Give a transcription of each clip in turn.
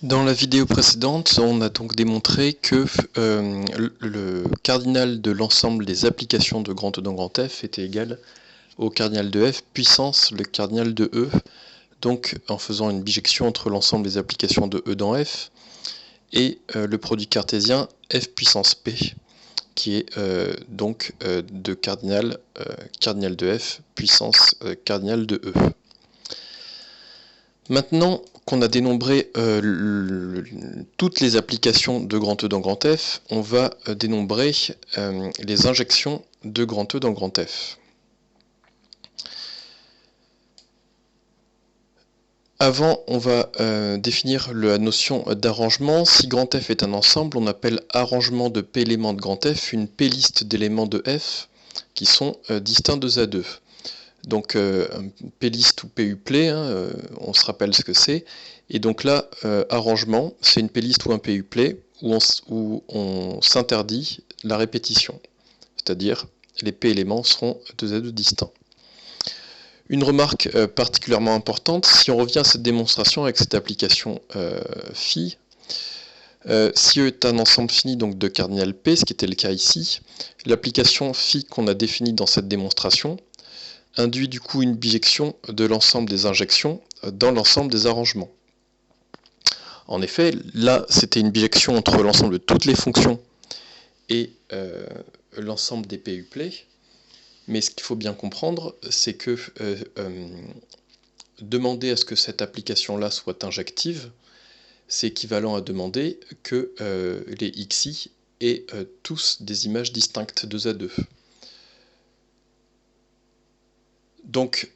Dans la vidéo précédente, on a donc démontré que le cardinal de l'ensemble des applications de grand E dans grand F était égal au cardinal de F puissance le cardinal de E, donc en faisant une bijection entre l'ensemble des applications de E dans F et le produit cartésien F puissance P, qui est donc de cardinal de F puissance cardinal de E. Maintenant qu'on a dénombré toutes les applications de grand E dans grand F, on va dénombrer les injections de grand E dans grand F. Avant, on va définir la notion d'arrangement. Si grand F est un ensemble, on appelle arrangement de P éléments de grand F une P-liste d'éléments de F qui sont distincts de A2. Donc un P-liste ou PU-play, on se rappelle ce que c'est. Et donc là, arrangement, c'est une P-liste ou un PU-play où on s'interdit la répétition. C'est-à-dire, les P éléments seront de Z2 distincts. Une remarque particulièrement importante, si on revient à cette démonstration avec cette application phi, si E est un ensemble fini donc de cardinal P, ce qui était le cas ici, l'application phi qu'on a définie dans cette démonstration induit du coup une bijection de l'ensemble des injections dans l'ensemble des arrangements. En effet, là, c'était une bijection entre l'ensemble de toutes les fonctions et l'ensemble des PU-play. Mais ce qu'il faut bien comprendre, c'est que demander à ce que cette application-là soit injective, c'est équivalent à demander que les xi aient tous des images distinctes de Z2. Donc,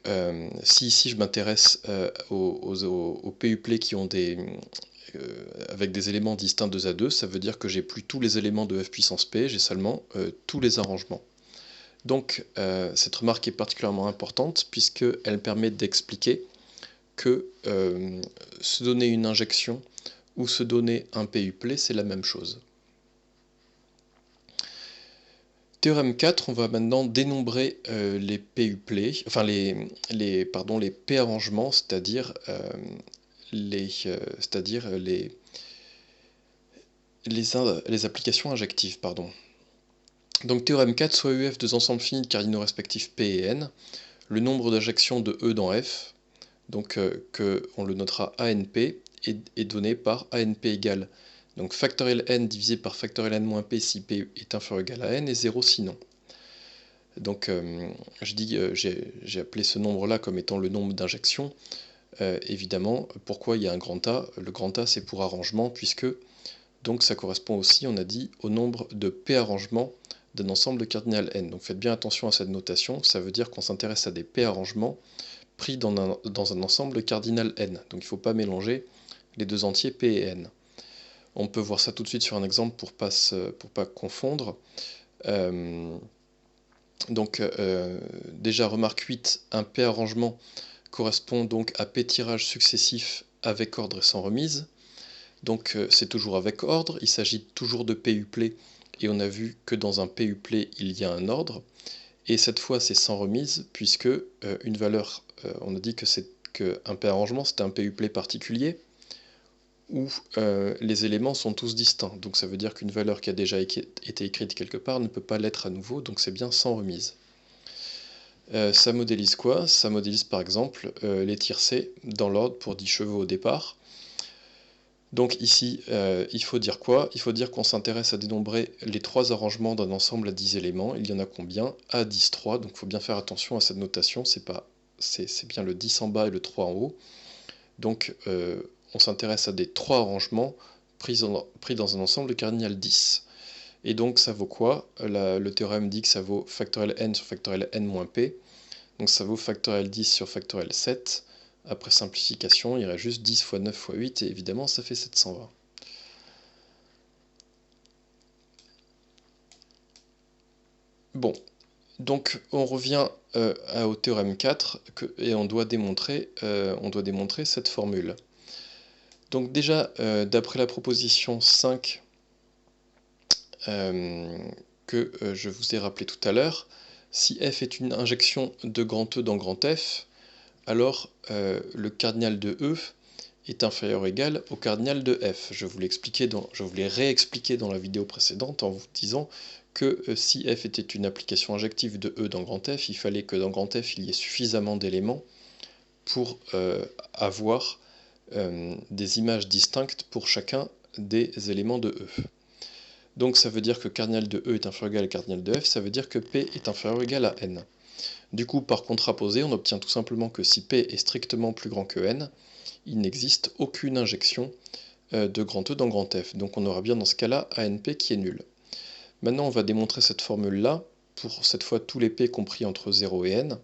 si ici je m'intéresse aux PU-play qui ont avec des éléments distincts de A2, ça veut dire que j'ai plus tous les éléments de F puissance P, j'ai seulement tous les arrangements. Donc, cette remarque est particulièrement importante puisqu'elle permet d'expliquer que se donner une injection ou se donner un PU-play, c'est la même chose. Théorème 4, on va maintenant dénombrer les PU-play, enfin les P-arrangements, c'est-à-dire les applications injectives. Donc théorème 4, soit UF deux ensembles finis de cardinaux respectifs P et N, le nombre d'injections de E dans F, donc on le notera ANP, est donné par ANP égale donc factoriel n divisé par factoriel n moins p si p est inférieur ou égal à n et 0 sinon. Donc j'ai appelé ce nombre-là comme étant le nombre d'injections. Évidemment, pourquoi il y a un grand A? Le grand A c'est pour arrangement, puisque donc ça correspond aussi, on a dit, au nombre de P arrangements d'un ensemble de cardinal n. Donc faites bien attention à cette notation, ça veut dire qu'on s'intéresse à des P arrangements pris dans un ensemble cardinal n. Donc il ne faut pas mélanger les deux entiers P et n. On peut voir ça tout de suite sur un exemple pour pas confondre. Déjà remarque 8, un P arrangement correspond donc à P tirages successifs avec ordre et sans remise. Donc c'est toujours avec ordre, il s'agit toujours de PU-play, et on a vu que dans un PU-play il y a un ordre, et cette fois c'est sans remise, puisque une valeur, on a dit qu'un P arrangement c'est un PU-play particulier, où les éléments sont tous distincts, donc ça veut dire qu'une valeur qui a déjà été écrite quelque part ne peut pas l'être à nouveau, donc c'est bien sans remise. Ça modélise quoi? Ça modélise par exemple les tiercés dans l'ordre pour 10 chevaux au départ. Donc ici, il faut dire quoi? Il faut dire qu'on s'intéresse à dénombrer les 3 arrangements d'un ensemble à 10 éléments. Il y en a combien? A 10, 3, donc il faut bien faire attention à cette notation, c'est bien le 10 en bas et le 3 en haut. Donc on s'intéresse à des 3 arrangements pris dans un ensemble de cardinal 10. Et donc ça vaut quoi? Le théorème dit que ça vaut factoriel n sur factoriel n moins p. Donc ça vaut factoriel 10 sur factoriel 7. Après simplification, il y aurait juste 10 fois 9 fois 8, et évidemment ça fait 720. Bon, donc on revient au théorème 4, et on doit démontrer cette formule. Donc déjà, d'après la proposition 5 que je vous ai rappelé tout à l'heure, si f est une injection de grand E dans grand F, alors le cardinal de E est inférieur ou égal au cardinal de f. Je vous l'ai réexpliqué dans la vidéo précédente en vous disant que si f était une application injective de E dans grand F, il fallait que dans grand F il y ait suffisamment d'éléments pour avoir des images distinctes pour chacun des éléments de E. Donc ça veut dire que cardinal de E est inférieur ou égal à cardinal de F, ça veut dire que P est inférieur ou égal à N. Du coup, par contraposé, on obtient tout simplement que si P est strictement plus grand que N, il n'existe aucune injection de grand E dans grand F. Donc on aura bien dans ce cas-là ANP qui est nul. Maintenant, on va démontrer cette formule-là, pour cette fois tous les P compris entre 0 et N.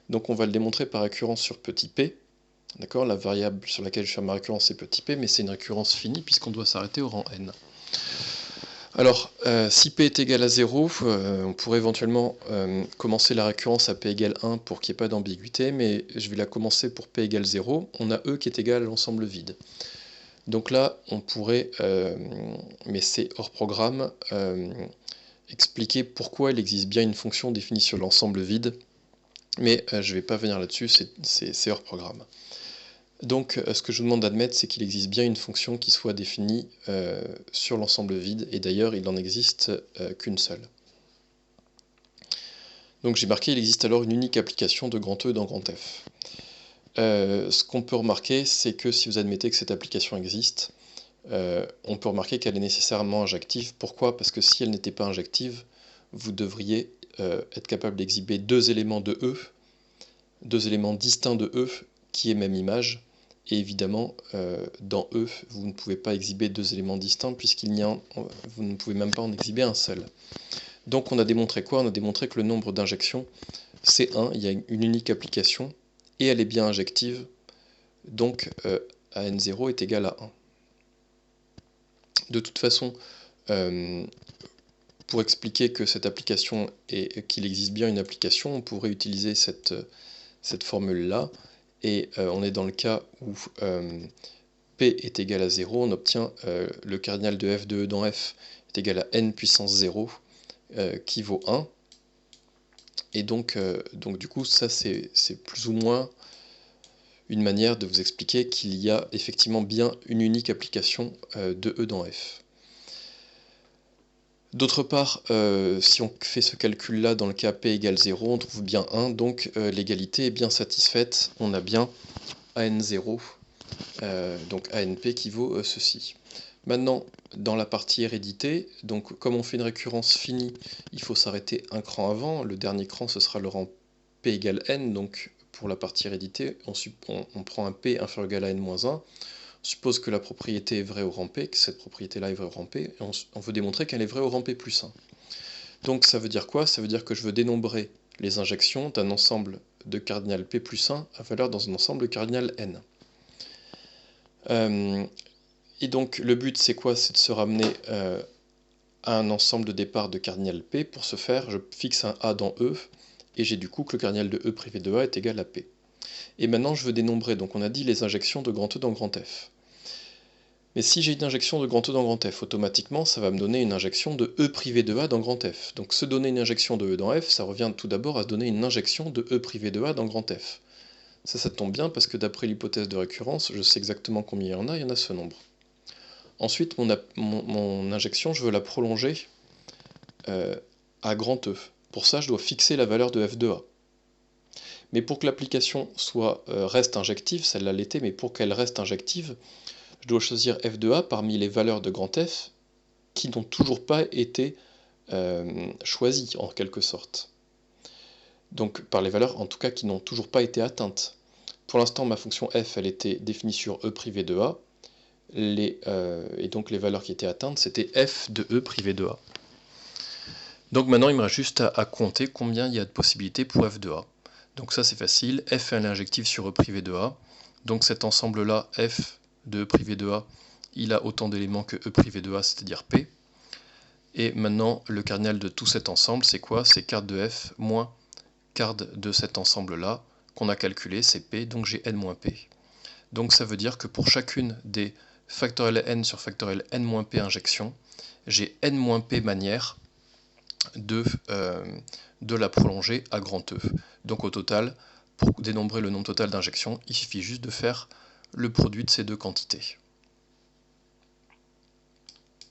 Donc on va le démontrer par récurrence sur petit p. D'accord, la variable sur laquelle je fais ma récurrence c'est petit p, mais c'est une récurrence finie puisqu'on doit s'arrêter au rang n. Alors, si p est égal à 0, on pourrait éventuellement commencer la récurrence à p égale 1 pour qu'il n'y ait pas d'ambiguïté, mais je vais la commencer pour p égale 0. On a E qui est égal à l'ensemble vide. Donc là, on pourrait, mais c'est hors programme, expliquer pourquoi il existe bien une fonction définie sur l'ensemble vide, mais je ne vais pas venir là-dessus, c'est hors programme. Donc ce que je vous demande d'admettre, c'est qu'il existe bien une fonction qui soit définie sur l'ensemble vide, et d'ailleurs il n'en existe qu'une seule. Donc j'ai marqué, il existe alors une unique application de grand E dans grand F. Ce qu'on peut remarquer, c'est que si vous admettez que cette application existe, on peut remarquer qu'elle est nécessairement injective. Pourquoi? Parce que si elle n'était pas injective, vous devriez être capable d'exhiber deux éléments de E, deux éléments distincts de E, qui est même image. Et évidemment, dans E, vous ne pouvez pas exhiber deux éléments distincts, vous ne pouvez même pas en exhiber un seul. Donc on a démontré quoi? On a démontré que le nombre d'injections, c'est 1, il y a une unique application, et elle est bien injective, donc AN0 est égal à 1. De toute façon, pour expliquer que cette application qu'il existe bien une application, on pourrait utiliser cette formule-là, et on est dans le cas où P est égal à 0, on obtient le cardinal de f de E dans F est égal à n puissance 0, qui vaut 1. Et donc du coup, ça c'est plus ou moins une manière de vous expliquer qu'il y a effectivement bien une unique application de E dans F. D'autre part, si on fait ce calcul-là dans le cas P égale 0, on trouve bien 1, donc l'égalité est bien satisfaite, on a bien AN0, donc ANP qui vaut ceci. Maintenant, dans la partie hérédité, donc comme on fait une récurrence finie, il faut s'arrêter un cran avant, le dernier cran ce sera le rang P égale N, donc pour la partie hérédité, on prend un P inférieur ou égal à N-1, on suppose que la propriété est vraie au rang P, que cette propriété-là est vraie au rang P, et on veut démontrer qu'elle est vraie au rang P plus 1. Donc ça veut dire quoi? Ça veut dire que je veux dénombrer les injections d'un ensemble de cardinal P plus 1 à valeur dans un ensemble cardinal N. Et donc le but c'est quoi? C'est de se ramener à un ensemble de départ de cardinal P. Pour ce faire, je fixe un A dans E, et j'ai du coup que le cardinal de E privé de A est égal à P. Et maintenant je veux dénombrer, donc on a dit les injections de grand E dans grand F. Mais si j'ai une injection de grand E dans grand F, automatiquement ça va me donner une injection de E privé de A dans grand F. Donc se donner une injection de E dans F, ça revient tout d'abord à se donner une injection de E privé de A dans grand F. Ça tombe bien parce que d'après l'hypothèse de récurrence, je sais exactement combien il y en a ce nombre. Ensuite, mon injection, je veux la prolonger à grand E. Pour ça, je dois fixer la valeur de f de A. Mais pour que l'application reste injective, celle-là l'était, mais pour qu'elle reste injective, je dois choisir f de A parmi les valeurs de grand F qui n'ont toujours pas été choisies, en quelque sorte. Donc par les valeurs, en tout cas, qui n'ont toujours pas été atteintes. Pour l'instant, ma fonction f, elle était définie sur E privé de A, et donc les valeurs qui étaient atteintes, c'était f de E privé de A. Donc maintenant, il me reste juste à compter combien il y a de possibilités pour f de A. Donc ça, c'est facile. F est injective sur E privé de A. Donc cet ensemble-là, f de E privé de A, il a autant d'éléments que E privé de A, c'est-à-dire P. Et maintenant, le cardinal de tout cet ensemble, c'est quoi? C'est card de f moins card de cet ensemble-là, qu'on a calculé, c'est P, donc j'ai n-P. Donc ça veut dire que pour chacune des factoriel n sur factoriel n-p injections, j'ai n-p manières de la prolonger à grand E. Donc au total, pour dénombrer le nombre total d'injections, il suffit juste de faire le produit de ces deux quantités.